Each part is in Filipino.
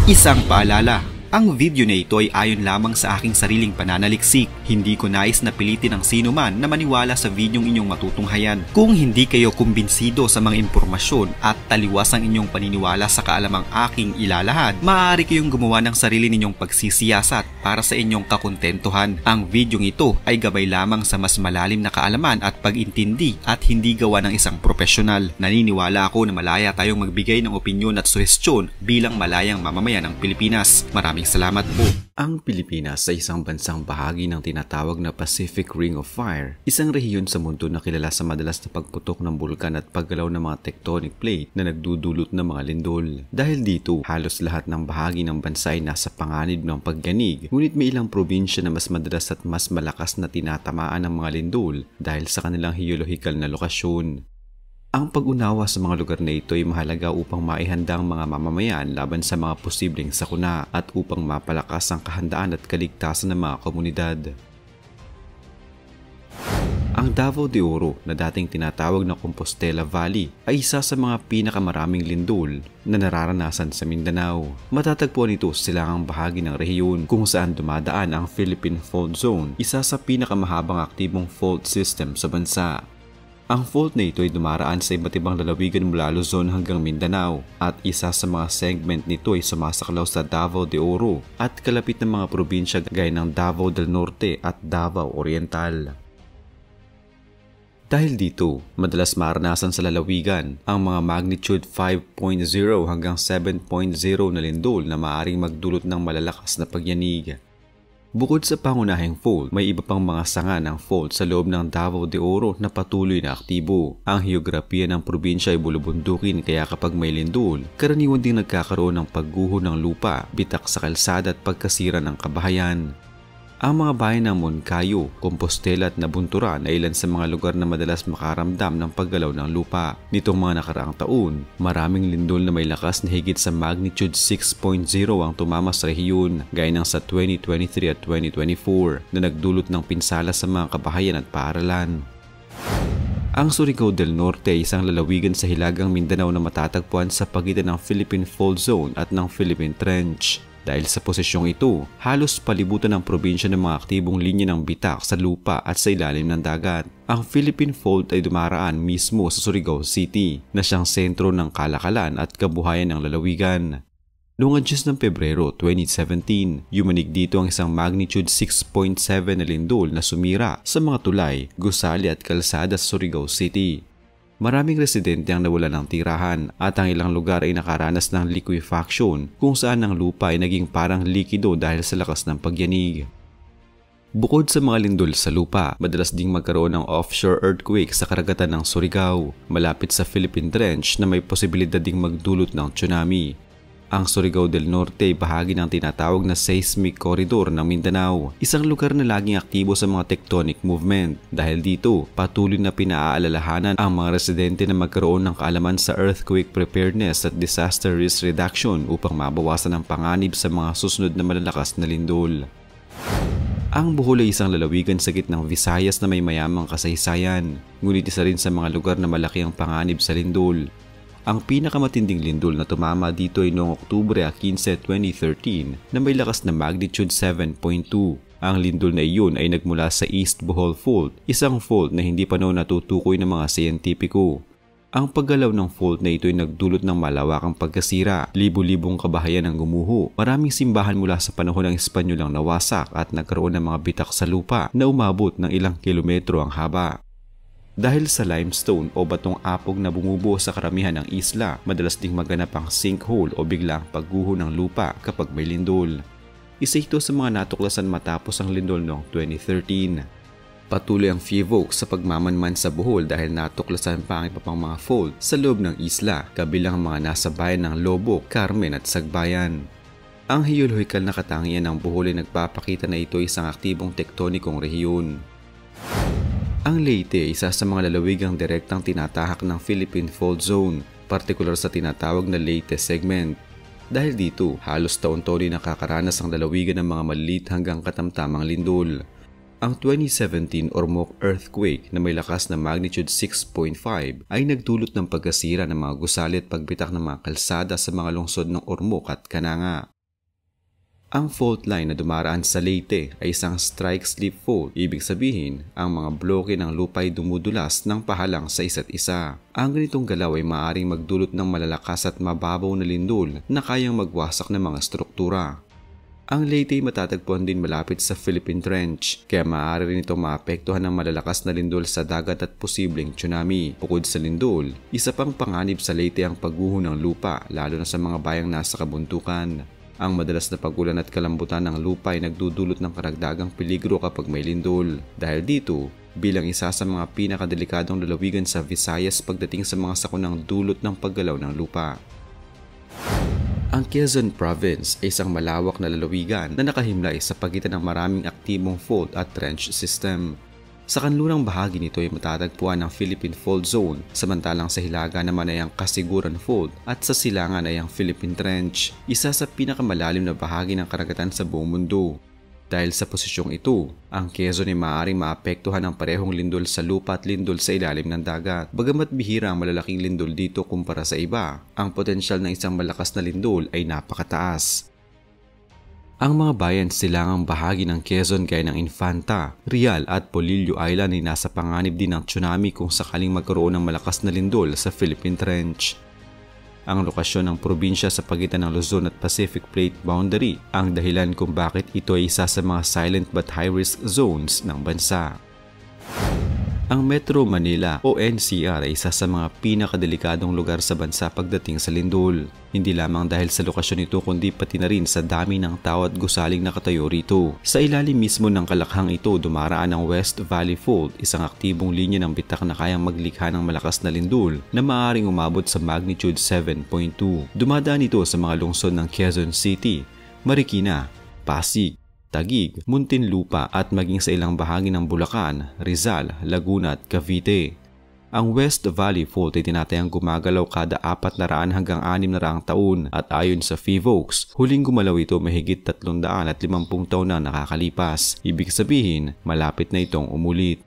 Isang paalala, ang video na ito ay ayon lamang sa aking sariling pananaliksik. Hindi ko nais na pilitin ang sino man na maniwala sa videong inyong matutunghayan. Kung hindi kayo kumbinsido sa mga impormasyon at taliwas ang inyong paniniwala sa kaalamang aking ilalahad, maaari kayong gumawa ng sarili ninyong pagsisiyasat para sa inyong kakontentuhan. Ang videong ito ay gabay lamang sa mas malalim na kaalaman at pag-intindi at hindi gawa ng isang profesional. Naniniwala ako na malaya tayong magbigay ng opinyon at suhestyon bilang malayang mamamayan ng Pilipinas. Maraming salamat po. Ang Pilipinas ay isang bansang bahagi ng tinatawag na Pacific Ring of Fire, isang rehiyon sa mundo na kilala sa madalas na pagputok ng bulkan at paggalaw ng mga tectonic plate na nagdudulot ng mga lindol. Dahil dito, halos lahat ng bahagi ng bansa ay nasa panganib ng pagyanig, ngunit may ilang probinsya na mas madalas at mas malakas na tinatamaan ng mga lindol dahil sa kanilang geolohikal na lokasyon. Ang pag-unawa sa mga lugar na ito ay mahalaga upang maihanda ang mga mamamayan laban sa mga posibleng sakuna at upang mapalakas ang kahandaan at kaligtasan ng mga komunidad. Ang Davao de Oro, na dating tinatawag na Compostela Valley, ay isa sa mga pinakamaraming lindol na nararanasan sa Mindanao. Matatagpuan ito sa silangang bahagi ng rehiyon kung saan dumadaan ang Philippine Fault Zone, isa sa pinakamahabang aktibong fault system sa bansa. Ang fault na ito ay dumaraan sa iba't ibang lalawigan mula Luzon hanggang Mindanao at isa sa mga segment nito ay sumasaklaw sa Davao de Oro at kalapit ng mga probinsya gaya ng Davao del Norte at Davao Oriental. Dahil dito, madalas maranasan sa lalawigan ang mga magnitude 5.0 hanggang 7.0 na lindol na maaaring magdulot ng malalakas na pagyanig. Bukod sa pangunahing fault, may iba pang mga sanga ng fault sa loob ng Davao de Oro na patuloy na aktibo. Ang heograpiya ng probinsya ay bulubundukin kaya kapag may lindol, karaniwan ding nagkakaroon ng pagguho ng lupa, bitak sa kalsada at pagkasira ng kabahayan. Ang mga bayan ng Moncayo, Compostela at Nabunturan ay ilan sa mga lugar na madalas makaramdam ng paggalaw ng lupa. Nitong mga nakaraang taon, maraming lindol na may lakas na higit sa magnitude 6.0 ang tumama sa rehiyon, gaya ng sa 2023 at 2024 na nagdulot ng pinsala sa mga kabahayan at paaralan. Ang Surigao del Norte ay isang lalawigan sa hilagang Mindanao na matatagpuan sa pagitan ng Philippine Fault Zone at ng Philippine Trench. Dahil sa posisyong ito, halos palibutan ng probinsya ng mga aktibong linya ng bitak sa lupa at sa ilalim ng dagat. Ang Philippine Fault ay dumaraan mismo sa Surigao City, na siyang sentro ng kalakalan at kabuhayan ng lalawigan. Noong 10 ng Pebrero 2017, yumanig dito ang isang magnitude 6.7 na lindol na sumira sa mga tulay, gusali at kalsada sa Surigao City. Maraming residente ang nawala ng tirahan at ang ilang lugar ay nakaranas ng liquefaction kung saan ang lupa ay naging parang likido dahil sa lakas ng pagyanig. Bukod sa mga lindol sa lupa, madalas ding magkaroon ng offshore earthquake sa karagatan ng Surigao, malapit sa Philippine Trench na may posibilidad ding magdulot ng tsunami. Ang Surigao del Norte ay bahagi ng tinatawag na seismic corridor ng Mindanao, isang lugar na laging aktibo sa mga tectonic movement. Dahil dito, patuloy na pinaalalahanan ang mga residente na magkaroon ng kaalaman sa earthquake preparedness at disaster risk reduction upang mabawasan ang panganib sa mga susunod na malalakas na lindol. Ang Bohol ay isang lalawigan sa gitnang Visayas na may mayamang kasaysayan, ngunit isa rin sa mga lugar na malaki ang panganib sa lindol. Ang pinakamatinding lindol na tumama dito ay noong Oktubre 15, 2013 na may lakas na magnitude 7.2. Ang lindol na iyon ay nagmula sa East Bohol Fault, isang fault na hindi pa noon natutukoy ng mga siyentipiko. Ang paggalaw ng fault na ito ay nagdulot ng malawakang pagkasira, libu-libong kabahayan ang gumuho, maraming simbahan mula sa panahon ng Espanyol ang nawasak at nagkaroon ng mga bitak sa lupa na umabot ng ilang kilometro ang haba. Dahil sa limestone o batong apog na bumubuo sa karamihan ng isla, madalas ding maganap ang sinkhole o biglang pagguho ng lupa kapag may lindol. Isa ito sa mga natuklasan matapos ang lindol noong 2013. Patuloy ang FIVOC sa pagmamanman sa Bohol dahil natuklasan pa ang iba pang mga fault sa loob ng isla, kabilang mga nasa bayan ng Lobo, Carmen at Sagbayan. Ang geolohikal na katangian ng Bohol ay nagpapakita na ito ay isang aktibong tektonikong rehiyon. Ang Leyte ay isa sa mga lalawigang direktang tinatahak ng Philippine Fault Zone, partikular sa tinatawag na Leyte segment. Dahil dito, halos taon-taon ay nakakaranas ang lalawigan ng mga maliit hanggang katamtamang lindol. Ang 2017 Ormoc earthquake na may lakas na magnitude 6.5 ay nagdulot ng pagkasira ng mga gusali at pagbitak ng mga kalsada sa mga lungsod ng Ormoc at Cananga. Ang fault line na dumaraan sa Leyte ay isang strike-slip fault. Ibig sabihin, ang mga bloke ng lupa ay dumudulas ng pahalang sa isa't isa. Ang ganitong galaw ay maaaring magdulot ng malalakas at mababaw na lindol na kayang magwasak ng mga struktura. Ang Leyte ay matatagpuan din malapit sa Philippine Trench, kaya maaari rin itong maapektuhan ng malalakas na lindol sa dagat at posibleng tsunami. Bukod sa lindol, isa pang panganib sa Leyte ang pagguho ng lupa, lalo na sa mga bayang nasa kabuntukan. Ang madalas na pag-ulan at kalambutan ng lupa ay nagdudulot ng karagdagang peligro kapag may lindol. Dahil dito, bilang isa sa mga pinakadelikadong lalawigan sa Visayas pagdating sa mga sakunang dulot ng paggalaw ng lupa. Ang Quezon Province ay isang malawak na lalawigan na nakahimlay sa pagitan ng maraming aktibong fault at trench system. Sa kanlurang bahagi nito ay matatagpuan ang Philippine Fault Zone, samantalang sa hilaga naman ay ang Kasiguran Fault at sa silangan ay ang Philippine Trench, isa sa pinakamalalim na bahagi ng karagatan sa buong mundo. Dahil sa posisyong ito, ang Quezon ay maaaring maapektuhan ng parehong lindol sa lupa at lindol sa ilalim ng dagat. Bagamat bihira ang malalaking lindol dito kumpara sa iba, ang potensyal ng isang malakas na lindol ay napakataas. Ang mga bayan silangang bahagi ng Quezon gaya ng Infanta, Real at Polillo Island ay nasa panganib din ng tsunami kung sakaling magkaroon ng malakas na lindol sa Philippine Trench. Ang lokasyon ng probinsya sa pagitan ng Luzon at Pacific Plate boundary ang dahilan kung bakit ito ay isa sa mga silent but high-risk zones ng bansa. Ang Metro Manila o NCR ay isa sa mga pinakadelikadong lugar sa bansa pagdating sa lindol. Hindi lamang dahil sa lokasyon nito kundi pati na rin sa dami ng tao at gusaling nakatayo rito. Sa ilalim mismo ng kalakhang ito dumaraan ang West Valley Fault, isang aktibong linya ng bitak na kayang maglikha ng malakas na lindol na maaaring umabot sa magnitude 7.2. Dumadaan ito sa mga lungsod ng Quezon City, Marikina, Pasig, Taguig, Muntinlupa at maging sa ilang bahagi ng Bulacan, Rizal, Laguna at Cavite. Ang West Valley Fault ay tinatayang gumagalaw kada 400 hanggang 600 taon at ayon sa PHIVOLCS, huling gumalaw ito mahigit 350 taon na nakakalipas. Ibig sabihin, malapit na itong umulit.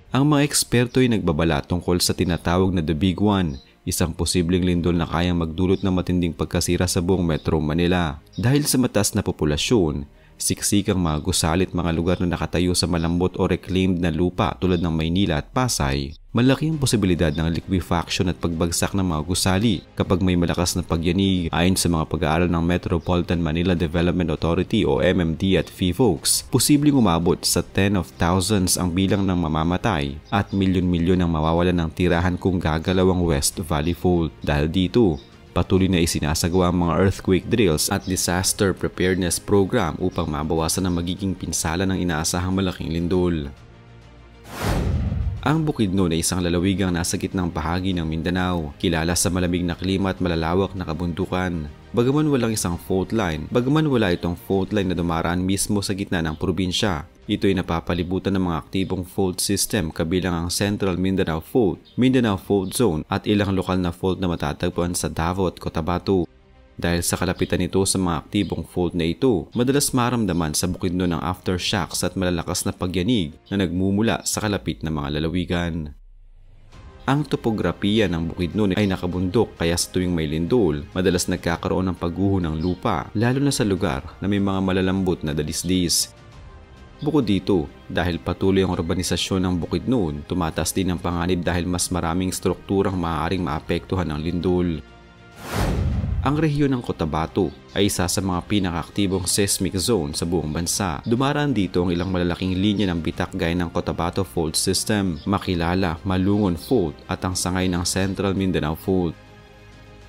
Ang mga eksperto ay nagbabala tungkol sa tinatawag na The Big One, isang posibleng lindol na kayang magdulot ng matinding pagkasira sa buong Metro Manila. Dahil sa mataas na populasyon, siksikang mga gusalit mga lugar na nakatayo sa malambot o reclaimed na lupa tulad ng Maynila at Pasay, malaki ang posibilidad ng liquefaction at pagbagsak ng mga gusali kapag may malakas na pagyanig. Ayon sa mga pag-aaral ng Metropolitan Manila Development Authority o MMD at PHIVOLCS, posibleng umabot sa 10 of thousands ang bilang ng mamamatay at milyon-milyon ang mawawalan ng tirahan kung gagalaw ang West Valley Fault. Dahil dito, patuloy na isinasagawa ang mga earthquake drills at disaster preparedness program upang mabawasan ang magiging pinsala ng inaasahang malaking lindol. Ang Bukidnon ay isang lalawigang nasa gitnang bahagi ng Mindanao, kilala sa malamig na klima at malalawak na kabundukan. Bagaman wala itong fault line na dumaraan mismo sa gitna ng probinsya, ito ay napapalibutan ng mga aktibong fault system kabilang ang Central Mindanao Fault, Mindanao Fault Zone at ilang lokal na fault na matatagpuan sa Davao at Cotabato. Dahil sa kalapitan nito sa mga aktibong fault na ito, madalas maramdaman sa Bukidnon ang aftershocks at malalakas na pagyanig na nagmumula sa kalapit na mga lalawigan. Ang topografiya ng Bukidnon ay nakabundok kaya sa tuwing may lindol, madalas nagkakaroon ng pagguho ng lupa, lalo na sa lugar na may mga malalambot na dalisdis. Bukod dito, dahil patuloy ang urbanisasyon ng Bukidnon, tumataas din ang panganib dahil mas maraming strukturang maaaring maapektuhan ng lindol. Ang rehiyon ng Cotabato ay isa sa mga pinakaaktibong seismic zone sa buong bansa. Dumaraan dito ang ilang malalaking linya ng bitak gaya ng Cotabato Fault System, Makilala, Malungon Fault at ang sangay ng Central Mindanao Fault.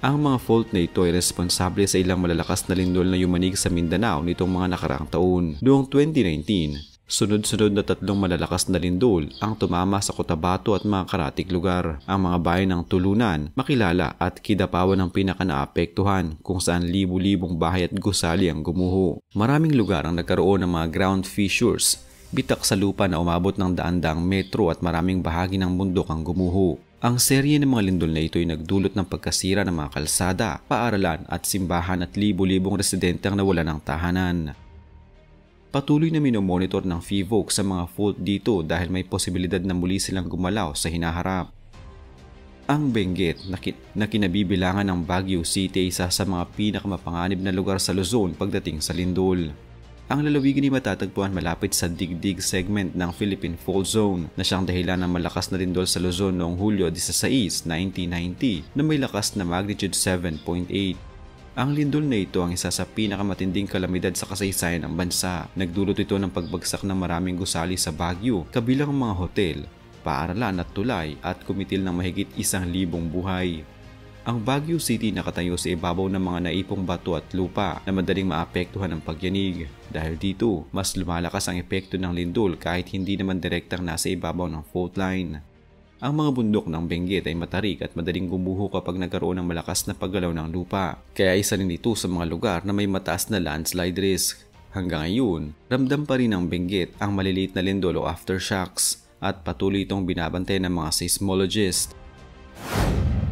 Ang mga fault na ito ay responsable sa ilang malalakas na lindol na yumanig sa Mindanao nitong mga nakaraang taon. Noong 2019, sunod-sunod na 3 malalakas na lindol ang tumama sa Cotabato at mga karatig lugar. Ang mga bayan ng Tulunan, Makilala at Kidapawan ang pinaka-naapektuhan kung saan libu-libong bahay at gusali ang gumuho. Maraming lugar ang nagkaroon ng mga ground fissures, bitak sa lupa na umabot ng daan-daang metro at maraming bahagi ng bundok ang gumuho. Ang serye ng mga lindol na ito ay nagdulot ng pagkasira ng mga kalsada, paaralan at simbahan at libu-libong residente ang nawalan ng tahanan. Patuloy na minomonitor ng FIVOC sa mga fault dito dahil may posibilidad na muli silang gumalaw sa hinaharap. Ang Benguet na kinabibilangan ng Baguio City ay isa sa mga pinakamapanganib na lugar sa Luzon pagdating sa lindol. Ang lalawigan ay matatagpuan malapit sa Digdig segment ng Philippine Fault Zone na siyang dahilan ng malakas na lindol sa Luzon noong Hulyo 16, 1990 na may lakas na magnitude 7.8. Ang lindol na ito ang isa sa pinakamatinding kalamidad sa kasaysayan ng bansa. Nagdulot ito ng pagbagsak ng maraming gusali sa Baguio, kabilang mga hotel, paaralan at tulay at kumitil ng mahigit 1,000 buhay. Ang Baguio City nakatayo sa ibabaw ng mga naipong bato at lupa na madaling maapektuhan ng pagyanig. Dahil dito, mas lumalakas ang epekto ng lindol kahit hindi naman direktang nasa ibabaw ng fault line. Ang mga bundok ng Benguet ay matarik at madaling gumuho kapag nagkaroon ng malakas na paggalaw ng lupa. Kaya isa rin ito sa mga lugar na may mataas na landslide risk. Hanggang ngayon, ramdam pa rin ng Benguet ang maliliit na lindol o aftershocks at patuloy itong binabantay ng mga seismologists.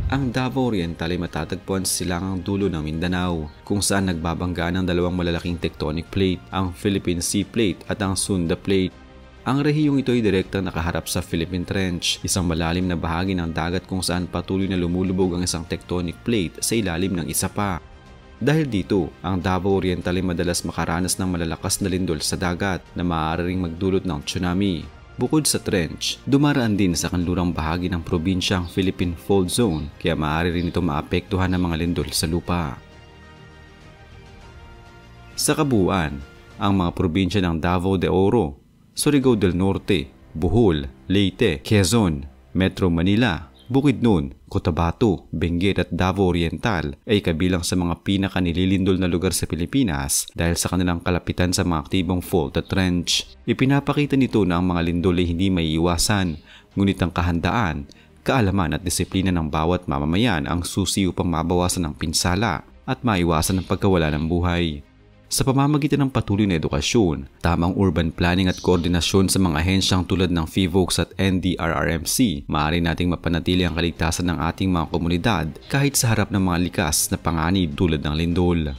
Ang Davao Oriental ay matatagpuan sa silangang dulo ng Mindanao, kung saan nagbabangga ng dalawang malalaking tectonic plate, ang Philippine Sea Plate at ang Sunda Plate. Ang rehiyong ito ay direktang nakaharap sa Philippine Trench, isang malalim na bahagi ng dagat kung saan patuloy na lumulubog ang isang tectonic plate sa ilalim ng isa pa. Dahil dito, ang Davao Oriental ay madalas makaranas ng malalakas na lindol sa dagat na maaari ring magdulot ng tsunami. Bukod sa trench, dumaraan din sa kanlurang bahagi ng probinsyang Philippine Fault Zone kaya maaari rin ito maapektuhan ng mga lindol sa lupa. Sa kabuuan, ang mga probinsya ng Davao de Oro, Surigao del Norte, Bohol, Leyte, Quezon, Metro Manila, Bukidnon, Cotabato, Benguet at Davao Oriental ay kabilang sa mga pinaka-nililindol na lugar sa Pilipinas dahil sa kanilang kalapitan sa mga aktibong fault at trench. Ipinapakita nito na ang mga lindol ay hindi maiiwasan, ngunit ang kahandaan, kaalaman at disiplina ng bawat mamamayan ang susi upang mabawasan ang pinsala at maiwasan ang pagkawala ng buhay. Sa pamamagitan ng patuloy na edukasyon, tamang urban planning at koordinasyon sa mga ahensyang tulad ng FIVOC at NDRRMC, maaari nating mapanatili ang kaligtasan ng ating mga komunidad kahit sa harap ng mga likas na panganib tulad ng lindol.